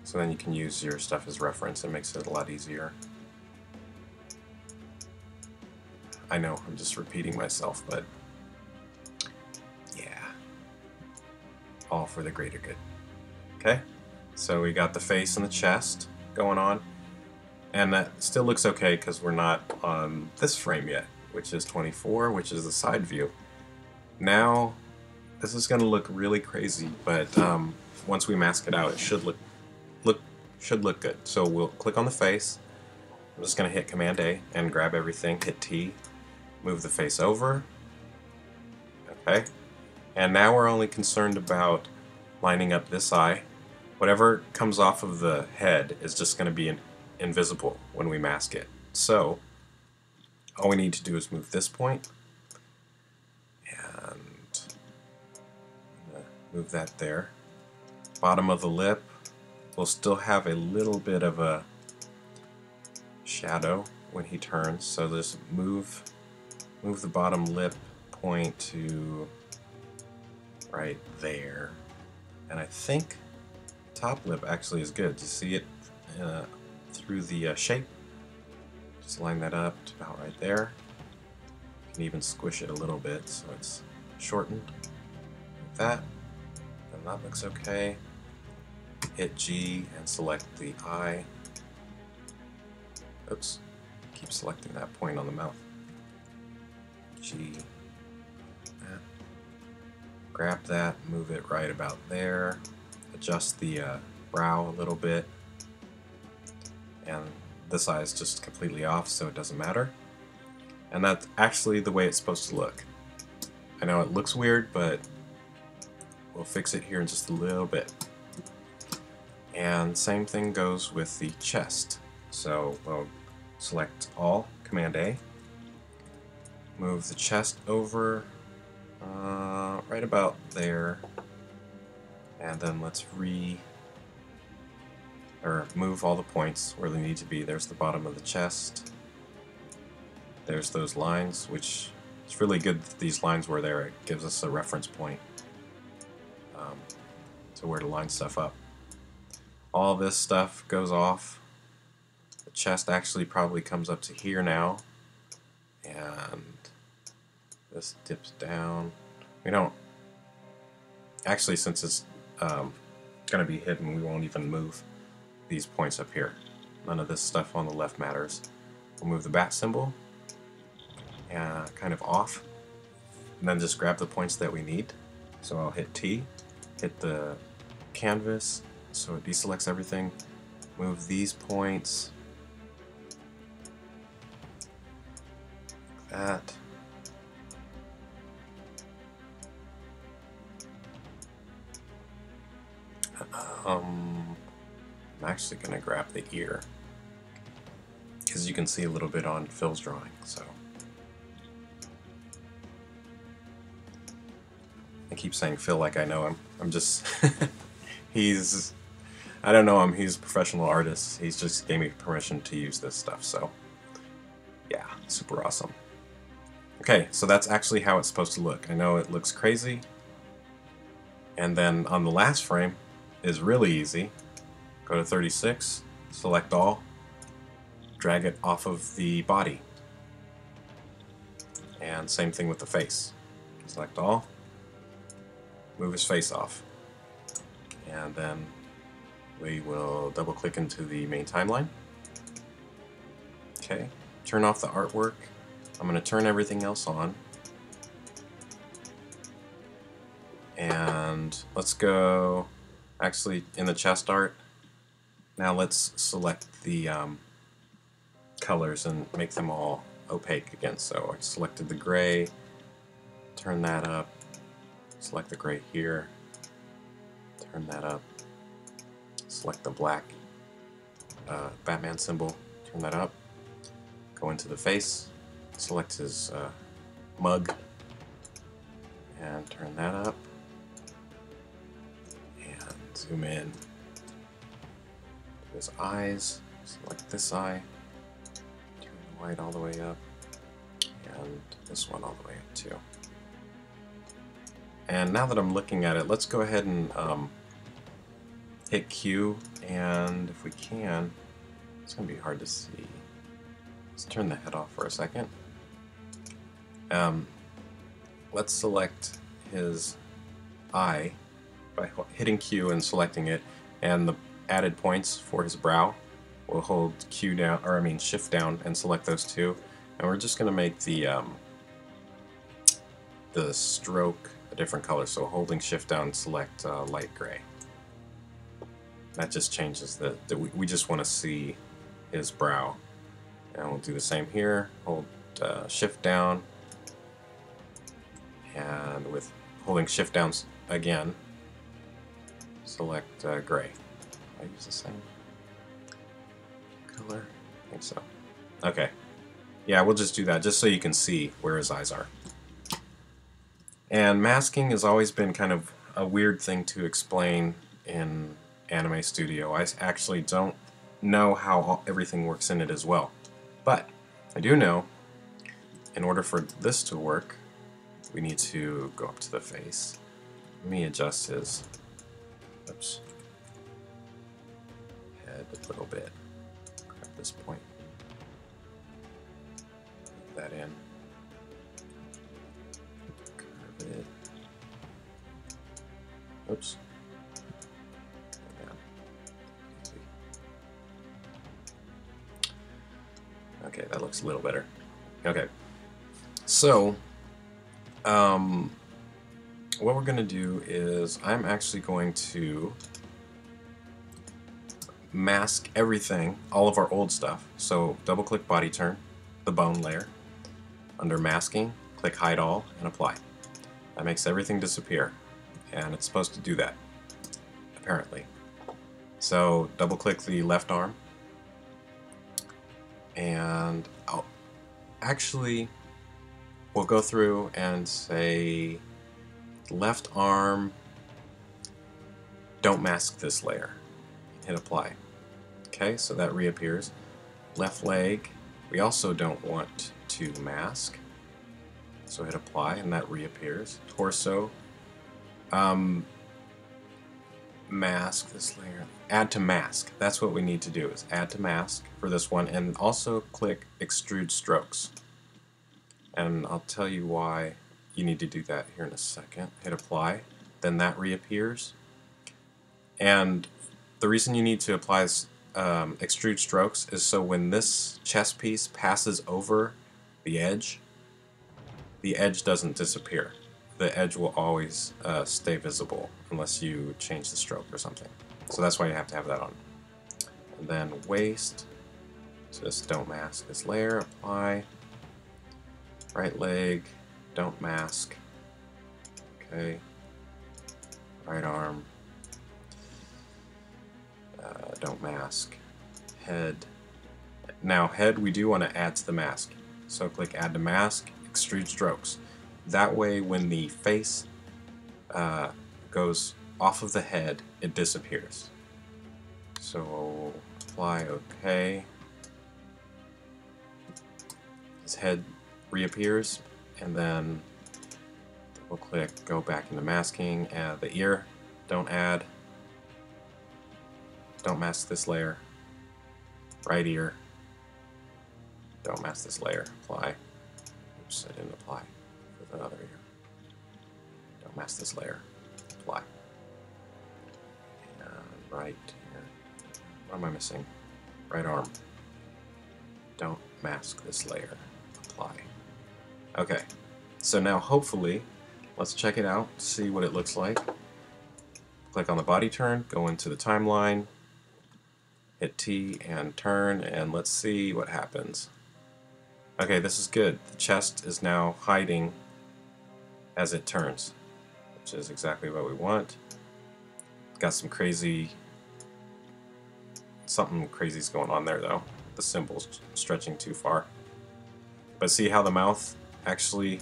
So then you can use your stuff as reference. It makes it a lot easier. I know, I'm just repeating myself, but yeah, all for the greater good. Okay, so we got the face and the chest going on. And that still looks okay because we're not on this frame yet, which is 24, which is the side view. Now, this is going to look really crazy, but once we mask it out, it should look good. So we'll click on the face. I'm just going to hit Command A and grab everything, hit T, move the face over. Okay. And now we're only concerned about lining up this eye. Whatever comes off of the head is just going to be invisible when we mask it. So all we need to do is move this point and move that there. Bottom of the lip will still have a little bit of a shadow when he turns, so just move the bottom lip point to right there. And I think top lip actually is good. You see it through the shape. Just line that up to about right there. You can even squish it a little bit so it's shortened like that. And that looks okay. Hit G and select the eye. Oops. Keep selecting that point on the mouth. G. That. Grab that, move it right about there. Adjust the brow a little bit. And this eye is just completely off, so it doesn't matter. And that's actually the way it's supposed to look. I know it looks weird, but we'll fix it here in just a little bit. And same thing goes with the chest. So we'll select all, Command A, move the chest over right about there, and then let's move all the points where they need to be. There's the bottom of the chest. There's those lines, which it's really good that these lines were there. It gives us a reference point to where to line stuff up. All this stuff goes off. The chest actually probably comes up to here now, and this dips down. We don't actually, since it's going to be hidden, we won't even move these points up here. None of this stuff on the left matters. We'll move the bat symbol kind of off, and then just grab the points that we need. So I'll hit T, hit the canvas, so it deselects everything. Move these points, like that. I'm actually going to grab the ear, because you can see a little bit on Phil's drawing. So I keep saying Phil like I know him. I'm just I don't know him. He's a professional artist. He's just gave me permission to use this stuff. So yeah, super awesome. Okay, so that's actually how it's supposed to look. I know it looks crazy. And then on the last frame is really easy. Go to 36, select all, drag it off of the body. And same thing with the face. Select all, move his face off. And then we will double click into the main timeline. Okay, turn off the artwork. I'm going to turn everything else on. And let's go, actually in the chest art, now let's select the colors and make them all opaque again. So I selected the gray, turn that up, select the gray here, turn that up, select the black Batman symbol, turn that up, go into the face, select his mug, and turn that up, and zoom in to his eyes, select this eye, turn the white all the way up, and this one all the way up too. And now that I'm looking at it, let's go ahead and hit Q, and if we can, it's going to be hard to see. Let's turn the head off for a second. Let's select his eye by hitting Q and selecting it, and the added points for his brow. we'll hold Q down, or I mean Shift down, and select those two, and we're just going to make the stroke a different color. So holding Shift down, select light gray. That just changes we just want to see his brow. And we'll do the same here. Hold Shift down, and with holding Shift down again, select gray. I use the same color? I think so. Okay. Yeah, we'll just do that just so you can see where his eyes are. And masking has always been kind of a weird thing to explain in Anime Studio. I actually don't know how everything works in it as well. But I do know in order for this to work, we need to go up to the face. Let me adjust his head a little bit. Grab this point. Put that in. Curve it. Oops. Okay, that looks a little better. Okay, so what we're going to do is I'm actually going to mask everything, all of our old stuff. So double click body turn, the bone layer. Under masking, click hide all and apply. That makes everything disappear, and it's supposed to do that, apparently. So double click the left arm, and we'll go through and say left arm, don't mask this layer. Hit apply. Okay, so that reappears. Left leg, we also don't want to mask, so hit apply and that reappears. Torso, mask this layer. Add to mask. That's what we need to do, is add to mask for this one, and also click extrude strokes. And I'll tell you why you need to do that here in a second. Hit apply, then that reappears. And the reason you need to apply extrude strokes is so when this chest piece passes over the edge doesn't disappear. The edge will always stay visible unless you change the stroke or something. So that's why you have to have that on. And then waist, just don't mask this layer, apply. Right leg, don't mask. Okay. Right arm, don't mask. Head. Now head we do want to add to the mask. So click add to mask, extrude strokes. That way when the face goes off of the head, it disappears. So apply, okay. His head reappears, and then we'll click go back into masking. The ear, don't add. Don't mask this layer. Right ear, don't mask this layer. Apply. Oops, I didn't apply with another ear. Don't mask this layer. Apply. And right here. What am I missing? Right arm. Don't mask this layer. Apply. Okay. So now hopefully, let's check it out, see what it looks like. Click on the body turn, go into the timeline, hit T and turn, and let's see what happens. Okay, this is good. The chest is now hiding as it turns, which is exactly what we want. Got some something crazy's going on there though. The symbol's stretching too far. But see how the mouth actually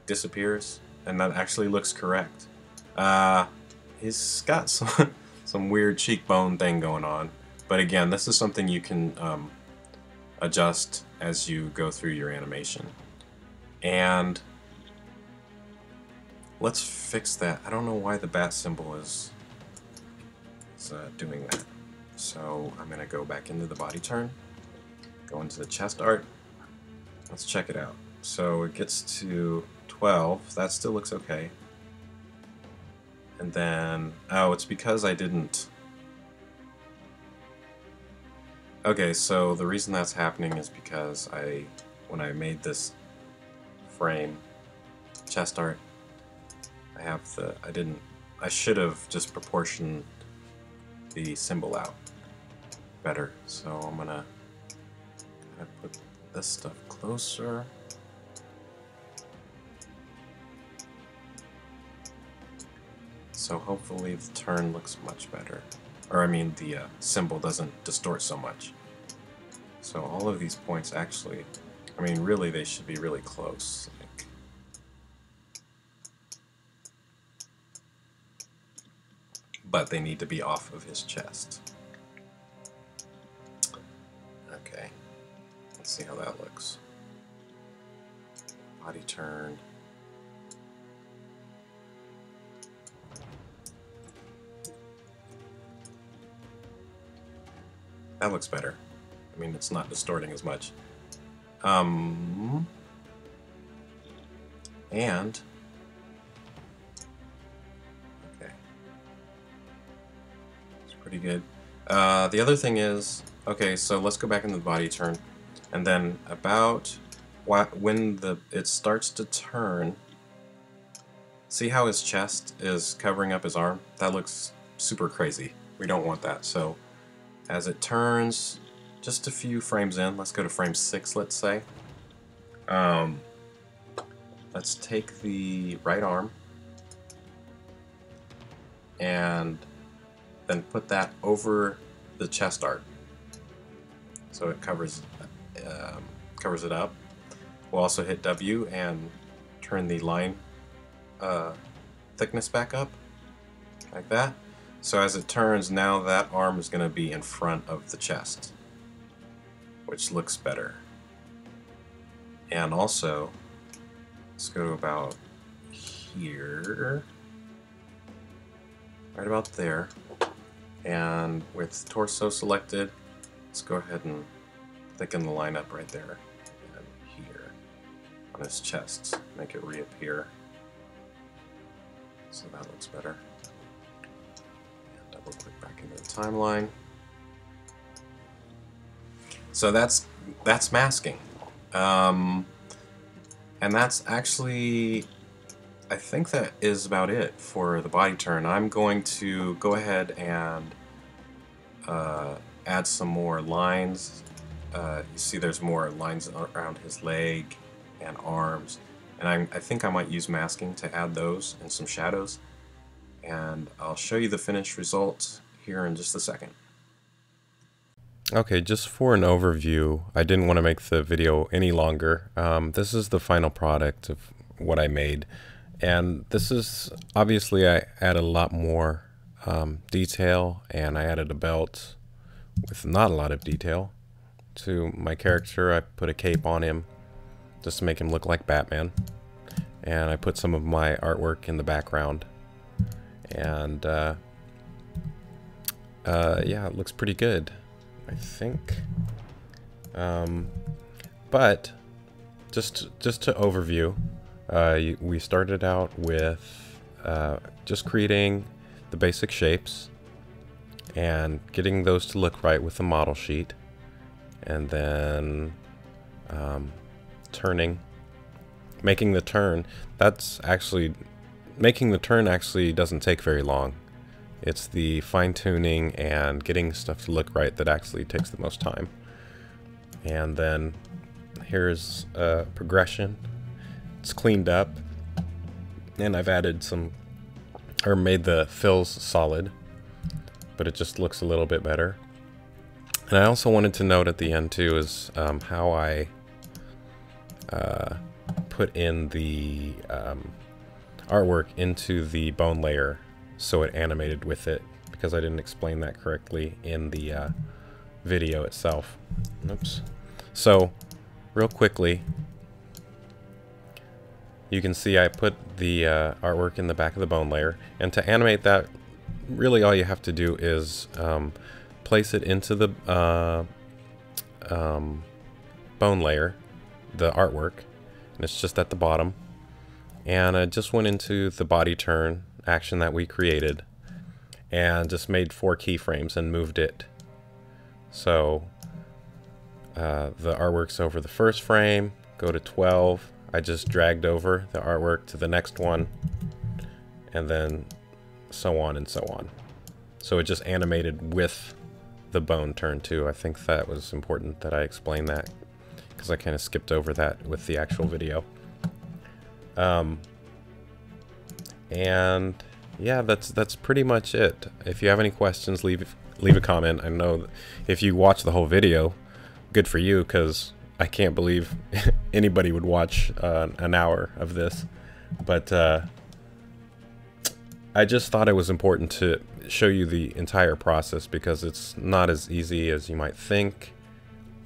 disappears? And that actually looks correct. He's got some weird cheekbone thing going on. But again, this is something you can adjust as you go through your animation. And let's fix that. I don't know why the bat symbol is doing that. So I'm going to go back into the body turn, go into the chest art. Let's check it out. So it gets to 12. That still looks okay. And then, oh, it's because I didn't Okay, so the reason that's happening is because when I made this frame, chest art, I should have just proportioned the symbol out better. So I'm gonna kind of put this stuff closer. So hopefully the turn looks much better. Or I mean the symbol doesn't distort so much. So all of these points actually, I mean really they should be really close. Like, but they need to be off of his chest. Okay, let's see how that looks. Body turn. That looks better. I mean, it's not distorting as much. And okay, it's pretty good. The other thing is, okay, so let's go back into the body turn, and then about when it starts to turn. See how his chest is covering up his arm? That looks super crazy. We don't want that. So as it turns, just a few frames in, let's go to frame 6, let's say. Let's take the right arm and then put that over the chest art, so it covers it up. We'll also hit W and turn the line thickness back up, like that. So as it turns, now that arm is going to be in front of the chest, which looks better. And also, let's go to about here, right about there, and with torso selected, let's go ahead and thicken the line up right there and here on his chest, make it reappear, so that looks better. And double click back into the timeline. So that's masking. And that's actually, I think that is about it for the body turn. I'm going to go ahead and add some more lines. You see there's more lines around his leg and arms. And I think I might use masking to add those and some shadows. And I'll show you the finished result here in just a second. Okay, just for an overview, I didn't want to make the video any longer. This is the final product of what I made. And this is, obviously I added a lot more detail, and I added a belt with not a lot of detail to my character. I put a cape on him just to make him look like Batman. And I put some of my artwork in the background. And yeah, it looks pretty good, I think. But just to overview, we started out with just creating the basic shapes and getting those to look right with the model sheet, and then making the turn. Making the turn actually doesn't take very long. It's the fine-tuning and getting stuff to look right that actually takes the most time. And then here's a progression. It's cleaned up, and I've added made the fills solid, but it just looks a little bit better. And I also wanted to note at the end too is how I put in the artwork into the bone layer so it animated with it, because I didn't explain that correctly in the video itself. Oops. So real quickly, you can see I put the artwork in the back of the bone layer, and to animate that, really all you have to do is place it into the bone layer, the artwork, and it's just at the bottom. And I just went into the body turn action that we created, and just made 4 keyframes and moved it. So the artwork's over the first frame, go to 12. I just dragged over the artwork to the next one, and then so on and so on. So it just animated with the bone turn too. I think that was important that I explained that, because I kind of skipped over that with the actual video. And yeah, that's pretty much it. If you have any questions, leave a comment. I know if you watch the whole video, good for you, because I can't believe anybody would watch an hour of this. But I just thought it was important to show you the entire process, because it's not as easy as you might think.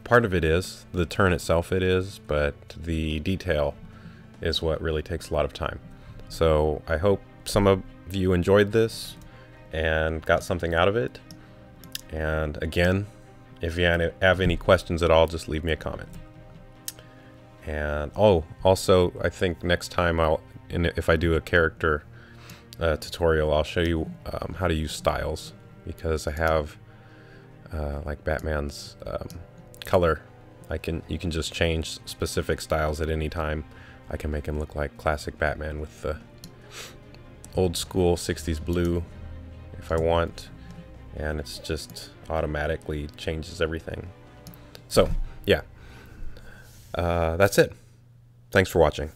Part of it is, the turn itself it is, but the detail is what really takes a lot of time. So I hope some of you enjoyed this and got something out of it. And again, if you have any questions at all, just leave me a comment. And oh, also, I think next time if I do a character tutorial, I'll show you how to use styles, because I have like Batman's color. You can just change specific styles at any time. I can make him look like classic Batman with the old school 60s blue if I want, and it's just automatically changes everything. So yeah, that's it. Thanks for watching.